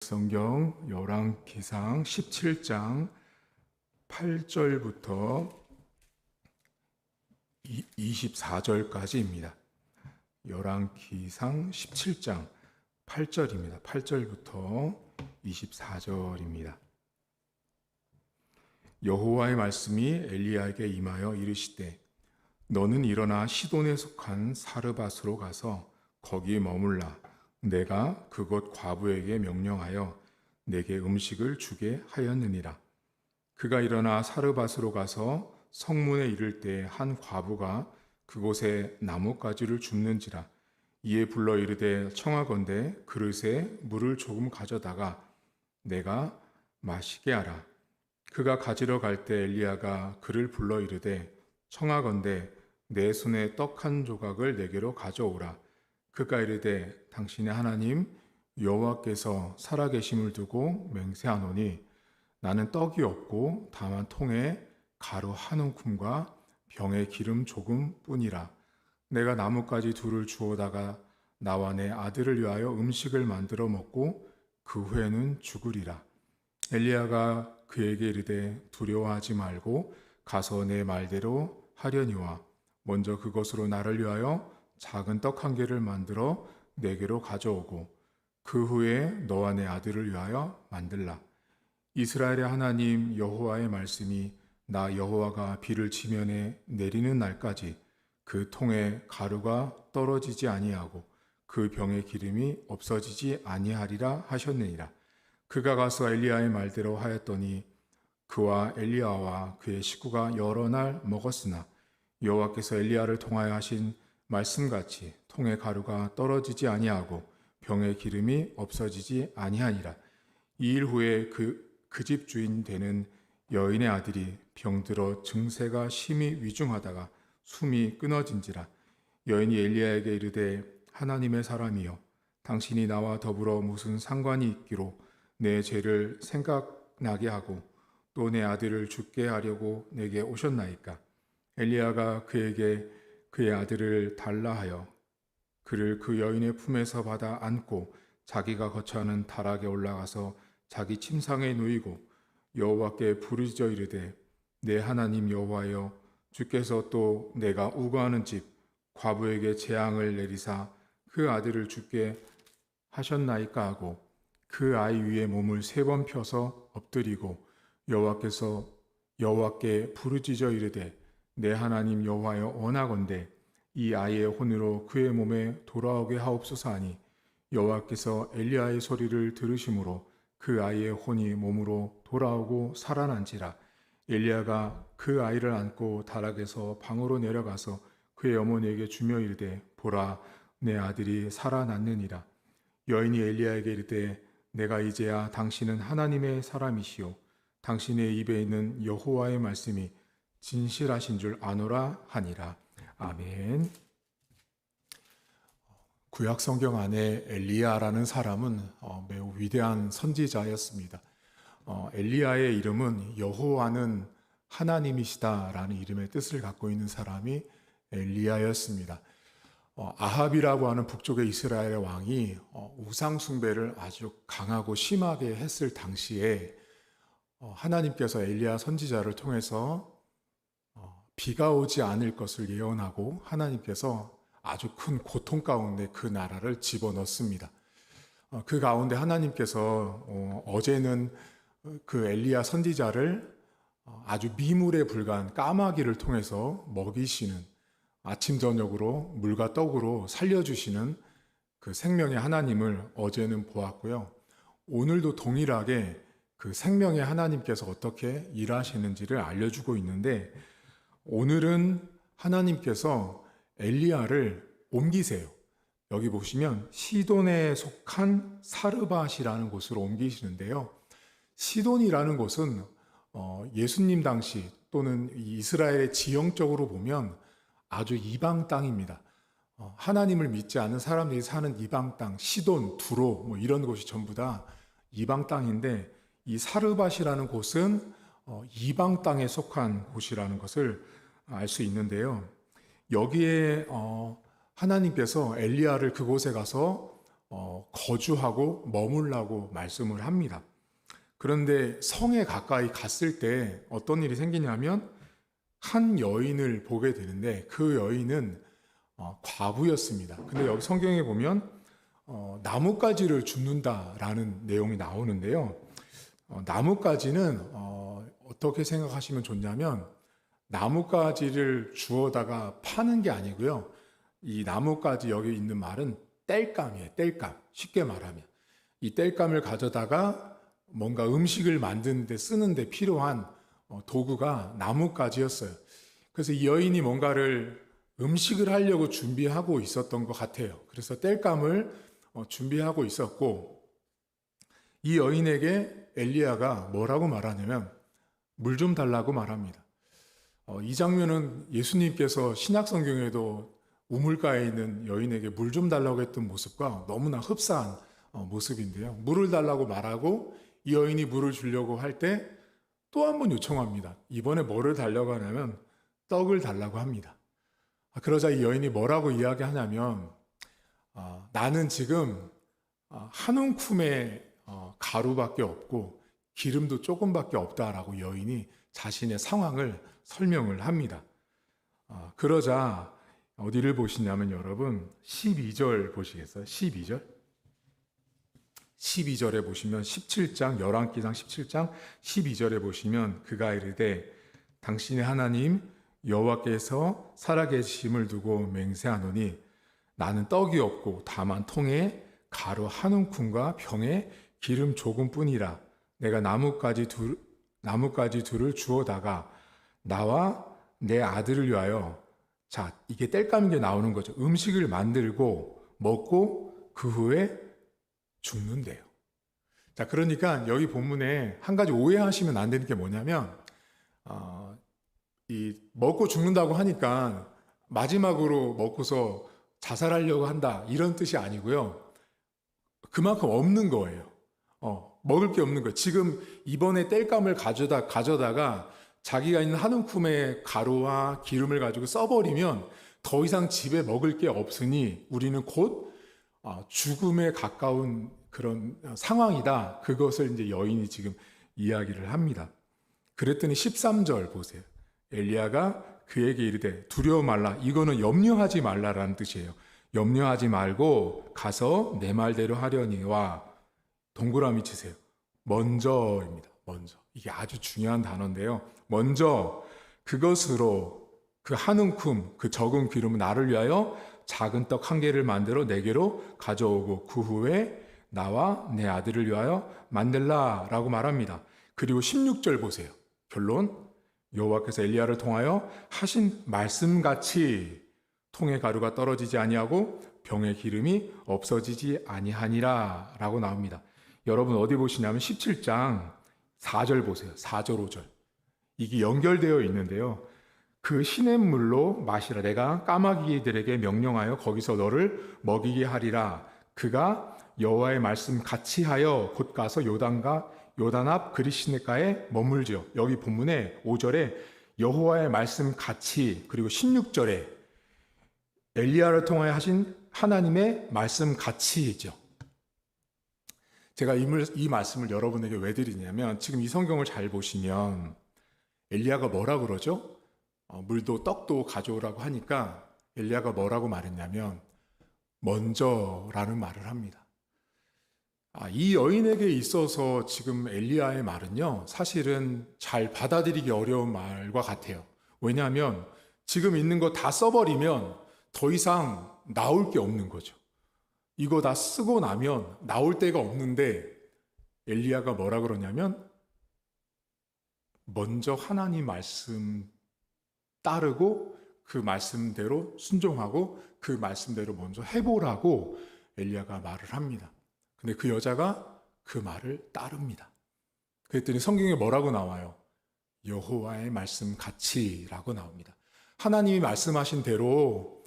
성경 열왕기상 17장 8절부터 24절까지입니다. 열왕기상 17장 8절입니다. 8절부터 24절입니다. 여호와의 말씀이 엘리야에게 임하여 이르시되 너는 일어나 시돈에 속한 사르밧으로 가서 거기 머물라. 내가 그곳 과부에게 명령하여 내게 음식을 주게 하였느니라. 그가 일어나 사르밧으로 가서 성문에 이를 때 한 과부가 그곳에 나뭇가지를 줍는지라. 이에 불러 이르되 청하건대 그릇에 물을 조금 가져다가 내가 마시게 하라. 그가 가지러 갈 때 엘리야가 그를 불러 이르되 청하건대 내 손에 떡 한 조각을 내게로 가져오라. 그가 이르되 당신의 하나님 여호와께서 살아계심을 두고 맹세하노니 나는 떡이 없고 다만 통에 가루 한 움큼과 병에 기름 조금 뿐이라. 내가 나뭇가지 둘을 주워다가 나와 내 아들을 위하여 음식을 만들어 먹고 그 후에는 죽으리라. 엘리야가 그에게 이르되 두려워하지 말고 가서 내 말대로 하려니와 먼저 그것으로 나를 위하여 작은 떡 한 개를 만들어 내게로 가져오고 그 후에 너와 내 아들을 위하여 만들라. 이스라엘의 하나님 여호와의 말씀이 나 여호와가 비를 지면에 내리는 날까지 그 통에 가루가 떨어지지 아니하고 그 병의 기름이 없어지지 아니하리라 하셨느니라. 그가 가서 엘리야의 말대로 하였더니 그와 엘리야와 그의 식구가 여러 날 먹었으나 여호와께서 엘리야를 통하여 하신 말씀같이 통의 가루가 떨어지지 아니하고 병의 기름이 없어지지 아니하니라. 2일 후에 그 집 주인 되는 여인의 아들이 병들어 증세가 심히 위중하다가 숨이 끊어진지라. 여인이 엘리야에게 이르되 하나님의 사람이여 당신이 나와 더불어 무슨 상관이 있기로 내 죄를 생각나게 하고 또 내 아들을 죽게 하려고 내게 오셨나이까. 엘리야가 그에게 그의 아들을 달라 하여 그를 그 여인의 품에서 받아 안고 자기가 거처하는 다락에 올라가서 자기 침상에 누이고 여호와께 부르짖어 이르되 내 하나님 여호와여 주께서 또 내가 우거하는 집 과부에게 재앙을 내리사 그 아들을 죽게 하셨나이까 하고 그 아이 위에 몸을 3번 펴서 엎드리고 여호와께 부르짖어 이르되 내 하나님 여호와여 원하건대 이 아이의 혼으로 그의 몸에 돌아오게 하옵소서 하니 여호와께서 엘리야의 소리를 들으심으로 그 아이의 혼이 몸으로 돌아오고 살아난지라. 엘리야가 그 아이를 안고 다락에서 방으로 내려가서 그의 어머니에게 주며 이르되 보라 내 아들이 살아났느니라. 여인이 엘리야에게 이르되 내가 이제야 당신은 하나님의 사람이시오 당신의 입에 있는 여호와의 말씀이 진실하신 줄 아노라 하니라. 아멘. 구약 성경 안에 엘리야라는 사람은 매우 위대한 선지자였습니다. 엘리야의 이름은 여호와는 하나님이시다라는 이름의 뜻을 갖고 있는 사람이 엘리야였습니다. 아합이라고 하는 북쪽의 이스라엘의 왕이 우상 숭배를 아주 강하고 심하게 했을 당시에 하나님께서 엘리야 선지자를 통해서 비가 오지 않을 것을 예언하고 하나님께서 아주 큰 고통 가운데 그 나라를 집어넣습니다. 그 가운데 하나님께서 어제는 그 엘리야 선지자를 아주 미물에 불과한 까마귀를 통해서 먹이시는 아침 저녁으로 물과 떡으로 살려주시는 그 생명의 하나님을 어제는 보았고요. 오늘도 동일하게 그 생명의 하나님께서 어떻게 일하시는지를 알려주고 있는데 오늘은 하나님께서 엘리야를 옮기세요. 여기 보시면 시돈에 속한 사르밧이라는 곳으로 옮기시는데요. 시돈이라는 곳은 예수님 당시 또는 이스라엘의 지형적으로 보면 아주 이방 땅입니다. 하나님을 믿지 않는 사람들이 사는 이방 땅, 시돈, 두로 이런 곳이 전부 다 이방 땅인데 이 사르밧이라는 곳은 이방 땅에 속한 곳이라는 것을 알 수 있는데요. 여기에 하나님께서 엘리야를 그곳에 가서 거주하고 머물라고 말씀을 합니다. 그런데 성에 가까이 갔을 때 어떤 일이 생기냐면 한 여인을 보게 되는데 그 여인은 과부였습니다. 근데 여기 성경에 보면 나뭇가지를 줍는다라는 내용이 나오는데요. 나뭇가지는 어떻게 생각하시면 좋냐면 나뭇가지를 주워다가 파는 게 아니고요. 이 나뭇가지 여기 있는 말은 땔감이에요. 땔감. 쉽게 말하면 이 땔감을 가져다가 뭔가 음식을 만드는데 쓰는데 필요한 도구가 나뭇가지였어요. 그래서 이 여인이 뭔가를 음식을 하려고 준비하고 있었던 것 같아요. 그래서 땔감을 준비하고 있었고 이 여인에게 엘리야가 뭐라고 말하냐면 물 좀 달라고 말합니다. 이 장면은 예수님께서 신약 성경에도 우물가에 있는 여인에게 물 좀 달라고 했던 모습과 너무나 흡사한 모습인데요. 물을 달라고 말하고 이 여인이 물을 주려고 할 때 또 한 번 요청합니다. 이번에 뭐를 달라고 하냐면 떡을 달라고 합니다. 그러자 이 여인이 뭐라고 이야기하냐면 나는 지금 한 움큼의 가루밖에 없고 기름도 조금밖에 없다라고 여인이 자신의 상황을 설명을 합니다. 그러자 어디를 보시냐면 여러분 12절 보시겠어요? 12절? 12절에 보시면 17장 열왕기상 17장 12절에 보시면 그가 이르되 당신의 하나님 여호와께서 살아계심을 두고 맹세하노니 나는 떡이 없고 다만 통에 가루 한 움큼과 병에 기름 조금뿐이라 내가 나뭇가지 둘을 주워다가 나와 내 아들을 위하여 자 이게 땔감인 게 나오는 거죠. 음식을 만들고 먹고 그 후에 죽는데요. 자 그러니까 여기 본문에 한 가지 오해하시면 안 되는 게 뭐냐면 이 먹고 죽는다고 하니까 마지막으로 먹고서 자살하려고 한다 이런 뜻이 아니고요. 그만큼 없는 거예요. 먹을 게 없는 거예요. 지금 이번에 땔감을 가져다가 자기가 있는 한 움큼의 가루와 기름을 가지고 써버리면 더 이상 집에 먹을 게 없으니 우리는 곧 죽음에 가까운 그런 상황이다. 그것을 이제 여인이 지금 이야기를 합니다. 그랬더니 13절 보세요. 엘리야가 그에게 이르되 두려워 말라. 이거는 염려하지 말라라는 뜻이에요. 염려하지 말고 가서 내 말대로 하려니와 동그라미 치세요. 먼저입니다. 먼저. 이게 아주 중요한 단어인데요. 먼저 그것으로 그 한 움큼 그 적은 기름은 나를 위하여 작은 떡 한 개를 만들어 내게로 가져오고 그 후에 나와 내 아들을 위하여 만들라라고 말합니다. 그리고 16절 보세요. 결론 여호와께서 엘리야를 통하여 하신 말씀같이 통의 가루가 떨어지지 아니하고 병의 기름이 없어지지 아니하니라 라고 나옵니다. 여러분 어디 보시냐면 17장 4절 보세요. 4절 5절 이게 연결되어 있는데요. 그 시냇물로 마시라. 내가 까마귀들에게 명령하여 거기서 너를 먹이게 하리라. 그가 여호와의 말씀 같이 하여 곧 가서 요단 앞 그리시네가에 머물지요. 여기 본문에 5절에 여호와의 말씀 같이 그리고 16절에 엘리야를 통하여 하신 하나님의 말씀 같이죠. 제가 이 말씀을 여러분에게 왜 드리냐면 지금 이 성경을 잘 보시면 엘리야가 뭐라 그러죠? 물도 떡도 가져오라고 하니까 엘리야가 뭐라고 말했냐면 먼저라는 말을 합니다. 이 여인에게 있어서 지금 엘리야의 말은요, 사실은 잘 받아들이기 어려운 말과 같아요. 왜냐하면 지금 있는 거 다 써버리면 더 이상 나올 게 없는 거죠. 이거 다 쓰고 나면 나올 데가 없는데 엘리야가 뭐라 그러냐면 먼저 하나님 말씀 따르고 그 말씀대로 순종하고 그 말씀대로 먼저 해보라고 엘리야가 말을 합니다. 근데 그 여자가 그 말을 따릅니다. 그랬더니 성경에 뭐라고 나와요? 여호와의 말씀 같이라고 나옵니다. 하나님이 말씀하신 대로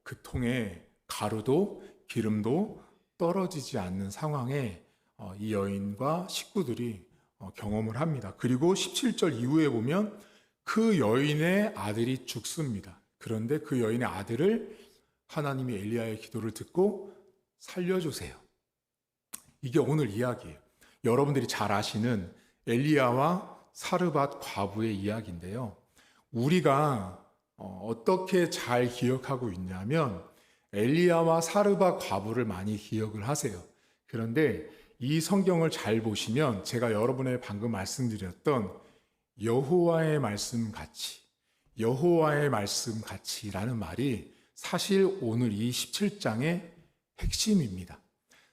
그 통에 가루도 기름도 떨어지지 않는 상황에 이 여인과 식구들이 경험을 합니다. 그리고 17절 이후에 보면 그 여인의 아들이 죽습니다. 그런데 그 여인의 아들을 하나님이 엘리야의 기도를 듣고 살려주세요. 이게 오늘 이야기예요. 여러분들이 잘 아시는 엘리야와 사르밧 과부의 이야기인데요. 우리가 어떻게 잘 기억하고 있냐면 엘리야와 사르밧 과부를 많이 기억을 하세요. 그런데 이 성경을 잘 보시면 제가 여러분에게 방금 말씀드렸던 여호와의 말씀 같이라는 말이 사실 오늘 이 17장의 핵심입니다.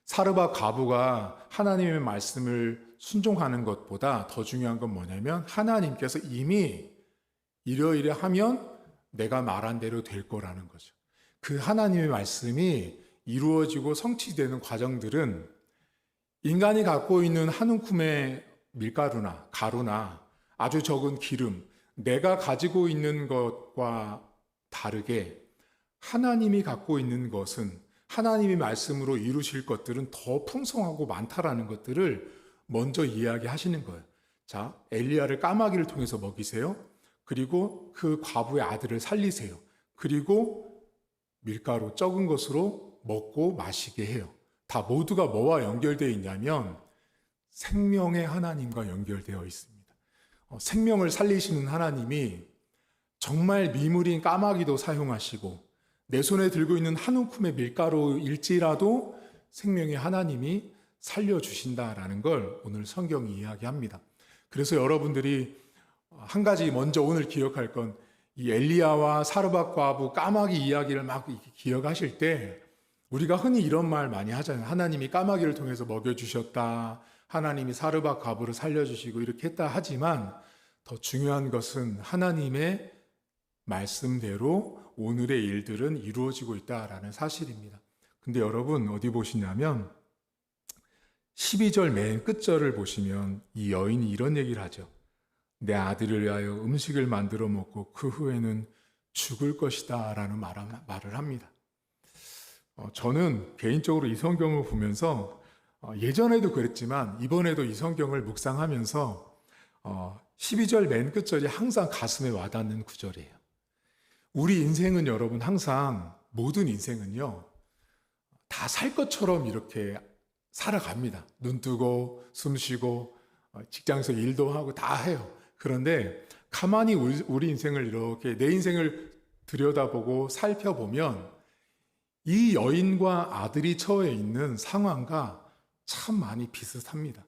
사르밧 과부가 하나님의 말씀을 순종하는 것보다 더 중요한 건 뭐냐면 하나님께서 이미 이러이러 하면 내가 말한 대로 될 거라는 거죠. 그 하나님의 말씀이 이루어지고 성취되는 과정들은 인간이 갖고 있는 한 움큼의 밀가루나 가루나 아주 적은 기름, 내가 가지고 있는 것과 다르게 하나님이 갖고 있는 것은 하나님의 말씀으로 이루실 것들은 더 풍성하고 많다라는 것들을 먼저 이야기하시는 거예요. 자, 엘리야를 까마귀를 통해서 먹이세요. 그리고 그 과부의 아들을 살리세요. 그리고 밀가루 적은 것으로 먹고 마시게 해요. 다 모두가 뭐와 연결되어 있냐면 생명의 하나님과 연결되어 있습니다. 생명을 살리시는 하나님이 정말 미물인 까마귀도 사용하시고 내 손에 들고 있는 한 움큼의 밀가루일지라도 생명의 하나님이 살려주신다라는 걸 오늘 성경이 이야기합니다. 그래서 여러분들이 한 가지 먼저 오늘 기억할 건 이 엘리야와 사르밧 과부 까마귀 이야기를 막 기억하실 때 우리가 흔히 이런 말 많이 하잖아요. 하나님이 까마귀를 통해서 먹여주셨다. 하나님이 사르밧 과부를 살려주시고 이렇게 했다 하지만 더 중요한 것은 하나님의 말씀대로 오늘의 일들은 이루어지고 있다라는 사실입니다. 근데 여러분 어디 보시냐면 12절 맨 끝절을 보시면 이 여인이 이런 얘기를 하죠. 내 아들을 위하여 음식을 만들어 먹고 그 후에는 죽을 것이다 라는 말을 합니다. 저는 개인적으로 이 성경을 보면서 예전에도 그랬지만 이번에도 이 성경을 묵상하면서 12절 맨 끝절이 항상 가슴에 와닿는 구절이에요. 우리 인생은 여러분 항상 모든 인생은요 다 살 것처럼 이렇게 살아갑니다. 눈 뜨고 숨 쉬고 직장에서 일도 하고 다 해요. 그런데 가만히 우리 인생을 이렇게 내 인생을 들여다보고 살펴보면 이 여인과 아들이 처해 있는 상황과 참 많이 비슷합니다.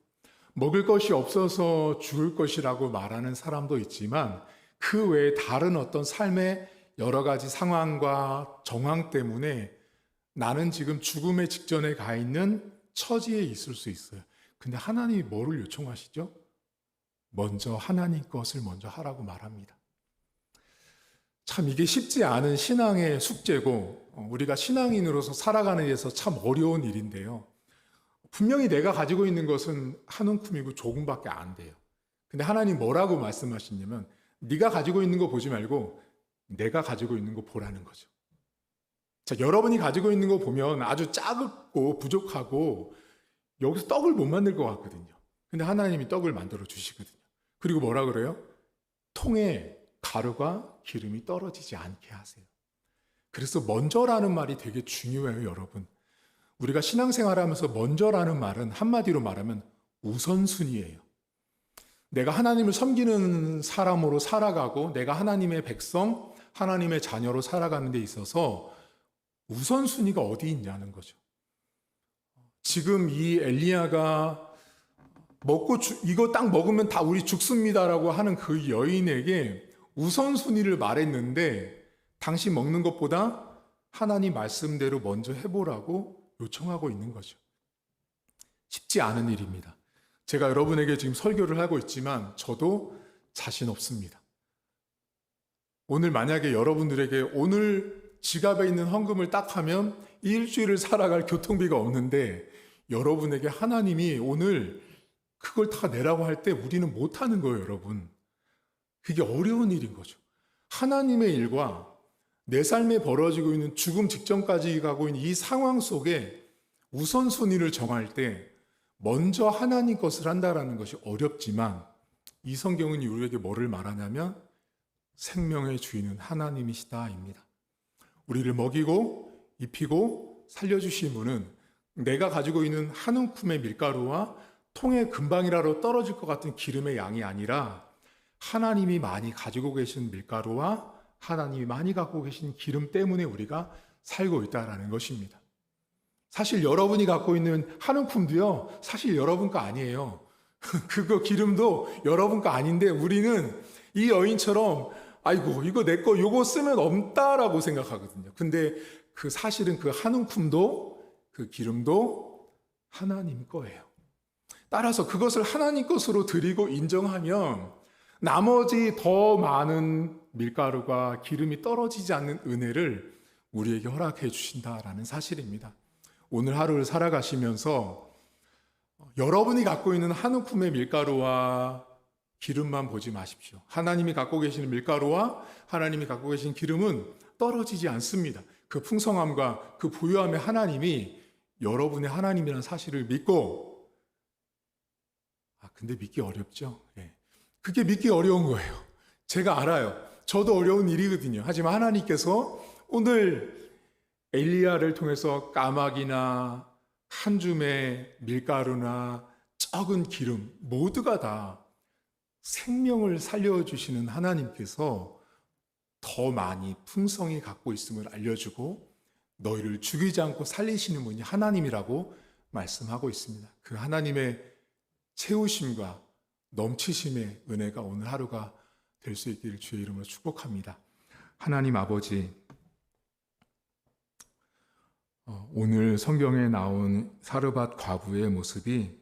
먹을 것이 없어서 죽을 것이라고 말하는 사람도 있지만 그 외에 다른 어떤 삶의 여러 가지 상황과 정황 때문에 나는 지금 죽음의 직전에 가 있는 처지에 있을 수 있어요. 근데 하나님이 뭐를 요청하시죠? 먼저 하나님 것을 먼저 하라고 말합니다. 참 이게 쉽지 않은 신앙의 숙제고 우리가 신앙인으로서 살아가는 데서 참 어려운 일인데요. 분명히 내가 가지고 있는 것은 한 움큼이고 조금밖에 안 돼요. 근데 하나님 뭐라고 말씀하시냐면 네가 가지고 있는 거 보지 말고 내가 가지고 있는 거 보라는 거죠. 자, 여러분이 가지고 있는 거 보면 아주 작고 부족하고 여기서 떡을 못 만들 것 같거든요. 근데 하나님이 떡을 만들어 주시거든요. 그리고 뭐라 그래요? 통에 가루가 기름이 떨어지지 않게 하세요. 그래서 먼저라는 말이 되게 중요해요, 여러분. 우리가 신앙생활하면서 먼저라는 말은 한마디로 말하면 우선순위예요. 내가 하나님을 섬기는 사람으로 살아가고 내가 하나님의 백성, 하나님의 자녀로 살아가는 데 있어서 우선순위가 어디 있냐는 거죠. 지금 이 엘리야가 이거 딱 먹으면 다 우리 죽습니다라고 하는 그 여인에게 우선순위를 말했는데 당신 먹는 것보다 하나님 말씀대로 먼저 해보라고 요청하고 있는 거죠. 쉽지 않은 일입니다. 제가 여러분에게 지금 설교를 하고 있지만 저도 자신 없습니다. 오늘 만약에 여러분들에게 오늘 지갑에 있는 헌금을 딱 하면 일주일을 살아갈 교통비가 없는데 여러분에게 하나님이 오늘 그걸 다 내라고 할 때 우리는 못하는 거예요, 여러분. 그게 어려운 일인 거죠. 하나님의 일과 내 삶에 벌어지고 있는 죽음 직전까지 가고 있는 이 상황 속에 우선순위를 정할 때 먼저 하나님 것을 한다라는 것이 어렵지만 이 성경은 우리에게 뭐를 말하냐면 생명의 주인은 하나님이시다입니다. 우리를 먹이고 입히고 살려주신 분은 내가 가지고 있는 한 움큼의 밀가루와 통의 금방이라도 떨어질 것 같은 기름의 양이 아니라 하나님이 많이 가지고 계신 밀가루와 하나님이 많이 갖고 계신 기름 때문에 우리가 살고 있다라는 것입니다. 사실 여러분이 갖고 있는 한 움큼도요, 사실 여러분 거 아니에요. 그거 기름도 여러분 거 아닌데 우리는 이 여인처럼 아이고 이거 내 거 요거 쓰면 없다라고 생각하거든요. 근데 그 사실은 그 한 움큼도 그 기름도 하나님 거예요. 따라서 그것을 하나님 것으로 드리고 인정하면 나머지 더 많은 밀가루가 기름이 떨어지지 않는 은혜를 우리에게 허락해 주신다라는 사실입니다. 오늘 하루를 살아가시면서 여러분이 갖고 있는 한 움큼의 밀가루와 기름만 보지 마십시오. 하나님이 갖고 계시는 밀가루와 하나님이 갖고 계신 기름은 떨어지지 않습니다. 그 풍성함과 그 부유함의 하나님이 여러분의 하나님이라는 사실을 믿고, 근데 믿기 어렵죠. 그게 믿기 어려운 거예요. 제가 알아요. 저도 어려운 일이거든요. 하지만 하나님께서 오늘 엘리야를 통해서 까마귀나 한 줌의 밀가루나 적은 기름 모두가 다 생명을 살려주시는 하나님께서 더 많이 풍성히 갖고 있음을 알려주고 너희를 죽이지 않고 살리시는 분이 하나님이라고 말씀하고 있습니다. 그 하나님의 채우심과 넘치심의 은혜가 오늘 하루가 될 수 있기를 주의 이름으로 축복합니다. 하나님 아버지, 오늘 성경에 나온 사르밧 과부의 모습이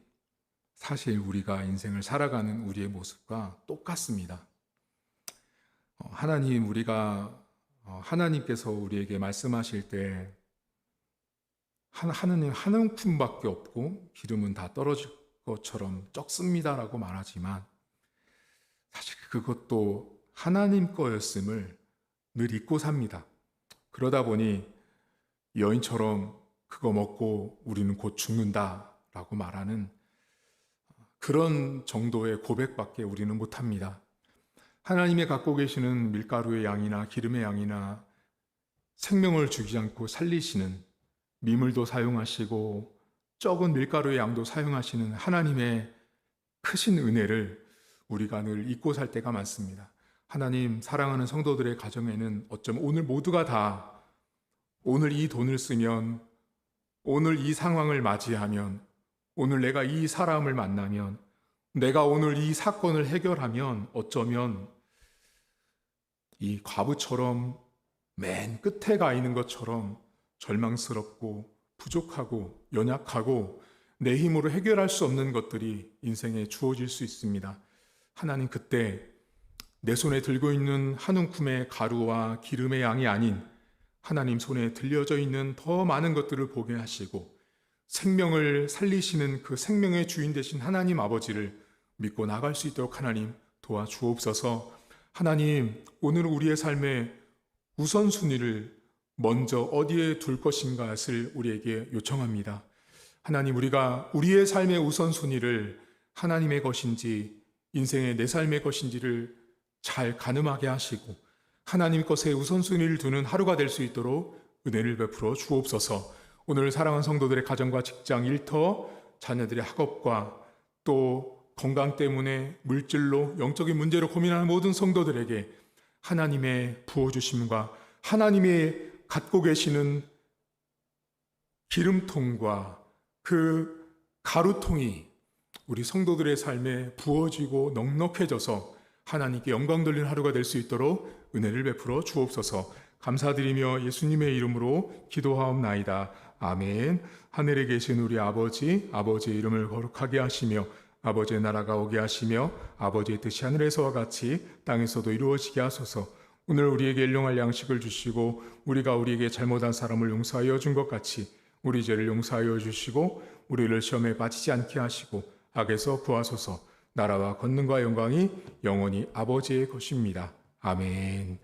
사실 우리가 인생을 살아가는 우리의 모습과 똑같습니다. 하나님, 하나님께서 우리에게 말씀하실 때 하나님 한 움큼밖에 없고 기름은 다 떨어질 것처럼 적습니다라고 말하지만 사실 그것도 하나님 거였음을 늘 잊고 삽니다. 그러다 보니 여인처럼 그거 먹고 우리는 곧 죽는다라고 말하는 그런 정도의 고백밖에 우리는 못합니다. 하나님이 갖고 계시는 밀가루의 양이나 기름의 양이나 생명을 죽이지 않고 살리시는 미물도 사용하시고 적은 밀가루의 양도 사용하시는 하나님의 크신 은혜를 우리가 늘 잊고 살 때가 많습니다. 하나님, 사랑하는 성도들의 가정에는 어쩜 오늘 모두가 다 오늘 이 돈을 쓰면, 오늘 이 상황을 맞이하면, 오늘 내가 이 사람을 만나면, 내가 오늘 이 사건을 해결하면 어쩌면 이 과부처럼 맨 끝에 가 있는 것처럼 절망스럽고 부족하고 연약하고 내 힘으로 해결할 수 없는 것들이 인생에 주어질 수 있습니다. 하나님, 그때 내 손에 들고 있는 한 움큼의 가루와 기름의 양이 아닌 하나님 손에 들려져 있는 더 많은 것들을 보게 하시고 생명을 살리시는 그 생명의 주인 되신 하나님 아버지를 믿고 나갈 수 있도록 하나님 도와주옵소서. 하나님, 오늘 우리의 삶의 우선순위를 먼저 어디에 둘 것인가를 우리에게 요청합니다. 하나님, 우리가 우리의 삶의 우선순위를 하나님의 것인지 인생의 내 삶의 것인지를 잘 가늠하게 하시고 하나님 것에 우선순위를 두는 하루가 될 수 있도록 은혜를 베풀어 주옵소서. 오늘 사랑하는 성도들의 가정과 직장, 일터, 자녀들의 학업과 또 건강 때문에 물질로 영적인 문제로 고민하는 모든 성도들에게 하나님의 부어주심과 하나님의 갖고 계시는 기름통과 그 가루통이 우리 성도들의 삶에 부어지고 넉넉해져서 하나님께 영광 돌리는 하루가 될 수 있도록 은혜를 베풀어 주옵소서. 감사드리며 예수님의 이름으로 기도하옵나이다. 아멘. 하늘에 계신 우리 아버지, 아버지의 이름을 거룩하게 하시며 아버지의 나라가 오게 하시며 아버지의 뜻이 하늘에서와 같이 땅에서도 이루어지게 하소서. 오늘 우리에게 일용할 양식을 주시고 우리가 우리에게 잘못한 사람을 용서하여 준 것 같이 우리 죄를 용서하여 주시고 우리를 시험에 빠지지 않게 하시고 악에서 구하소서. 나라와 권능과 영광이 영원히 아버지의 것입니다. 아멘.